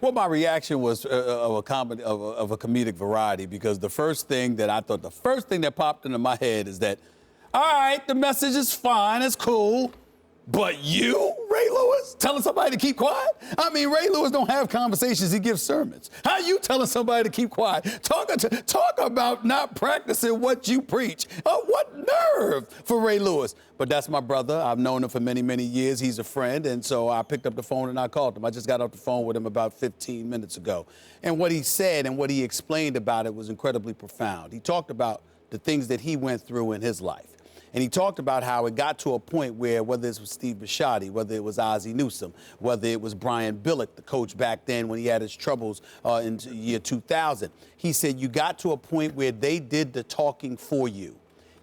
Well, my reaction was of a comedic variety, because the first thing that popped into my head is that, all right, the message is fine, it's cool, but you, Ray Lewis, telling somebody to keep quiet? I mean, Ray Lewis don't have conversations, he gives sermons. How you telling somebody to keep quiet? Talk about not practicing what you preach. What nerve for Ray Lewis? But that's my brother. I've known him for many, many years. He's a friend, and so I picked up the phone and I called him. I just got off the phone with him about 15 minutes ago. And what he said and what he explained about it was incredibly profound. He talked about the things that he went through in his life. And he talked about how it got to a point where, whether it was Steve Bisciotti, whether it was Ozzie Newsome, whether it was Brian Billick, the coach back then when he had his troubles in the year 2000, he said, you got to a point where they did the talking for you.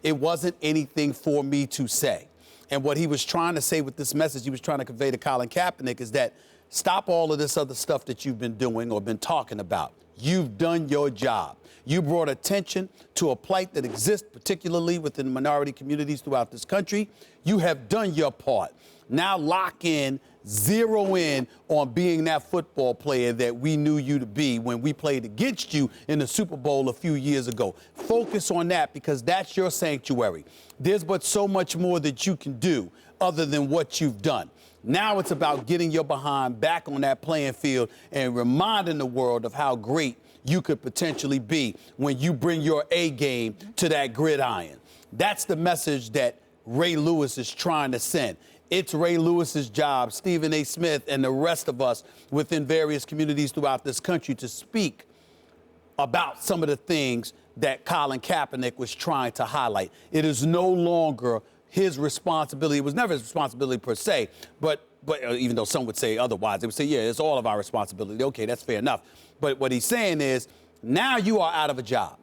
It wasn't anything for me to say. And what he was trying to say with this message, he was trying to convey to Colin Kaepernick, is that stop all of this other stuff that you've been doing or been talking about. You've done your job. You brought attention to a plight that exists, particularly within minority communities throughout this country. You have done your part. Now lock in, zero in on being that football player that we knew you to be when we played against you in the Super Bowl a few years ago. Focus on that, because that's your sanctuary. There's but so much more that you can do other than what you've done. Now it's about getting your behind back on that playing field and reminding the world of how great you could potentially be when you bring your A game to that gridiron. That's the message that Ray Lewis is trying to send. It's Ray Lewis's job, Stephen A. Smith, and the rest of us within various communities throughout this country to speak about some of the things that Colin Kaepernick was trying to highlight. It is no longer his responsibility. It was never his responsibility per se, but even though some would say otherwise, they would say, yeah, it's all of our responsibility. Okay, that's fair enough. But what he's saying is, now you are out of a job.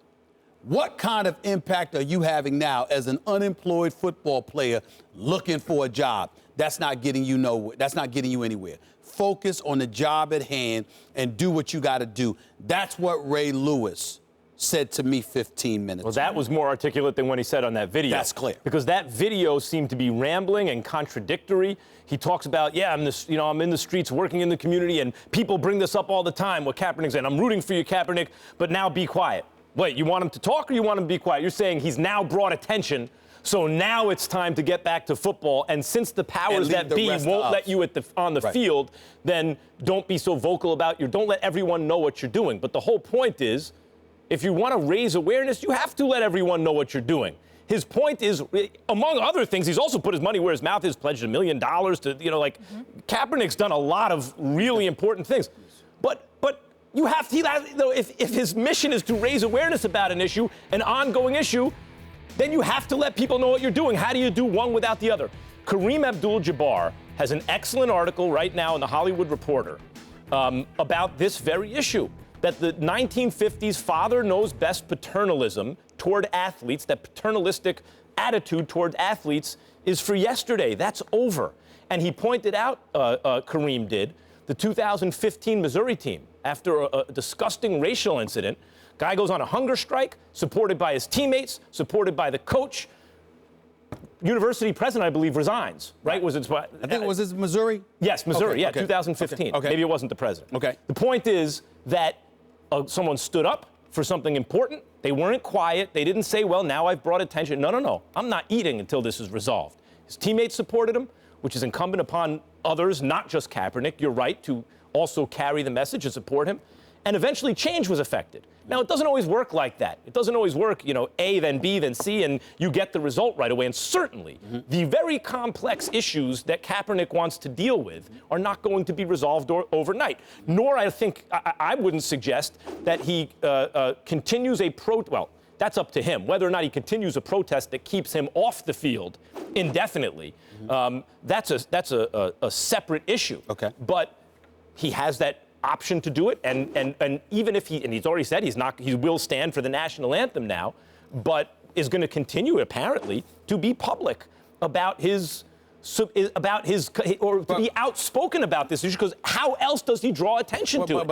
What kind of impact are you having now as an unemployed football player looking for a job? That's not getting you nowhere. That's not getting you anywhere. Focus on the job at hand and do what you got to do. That's what Ray Lewis said to me 15 minutes ago. Well, that was more articulate than what he said on that video. That's clear. Because that video seemed to be rambling and contradictory. He talks about, yeah, I'm in the streets working in the community, and people bring this up all the time, what Kaepernick's saying. I'm rooting for you, Kaepernick, but now be quiet. Wait, you want him to talk or you want him to be quiet? You're saying he's now brought attention, so now it's time to get back to football. And since the powers that be won't let you on the field, then don't be so vocal about don't let everyone know what you're doing. But the whole point is, if you want to raise awareness, you have to let everyone know what you're doing. His point is, among other things, he's also put his money where his mouth is, pledged $1 million to, Kaepernick's done a lot of really important things. But you have to, if his mission is to raise awareness about an issue, an ongoing issue, then you have to let people know what you're doing. How do you do one without the other? Kareem Abdul-Jabbar has an excellent article right now in The Hollywood Reporter about this very issue. That the 1950s father knows best paternalism toward athletes, that paternalistic attitude toward athletes is for yesterday. That's over. And he pointed out, Kareem did, the 2015 Missouri team, after a disgusting racial incident, guy goes on a hunger strike, supported by his teammates, supported by the coach. University president, I believe, resigns, right? Was it? I think it was Missouri? Yes, Missouri, okay. 2015. Okay. Maybe it wasn't the president. Okay. The point is that someone stood up for something important. They weren't quiet. They didn't say, well, now I've brought attention. No. I'm not eating until this is resolved. His teammates supported him, which is incumbent upon others, not just Kaepernick. You're right to also carry the message and support him. And eventually change was effected. Now, it doesn't always work like that. It doesn't always work, A, then B, then C, and you get the result right away. And certainly, the very complex issues that Kaepernick wants to deal with are not going to be resolved overnight. Nor, I wouldn't suggest that he continues well, that's up to him. Whether or not he continues a protest that keeps him off the field indefinitely, that's a separate issue. Okay. But he has that option to do it, and even if he's already said he will stand for the national anthem now, but is going to continue apparently to be public about to be outspoken about this issue, because how else does he draw attention to it?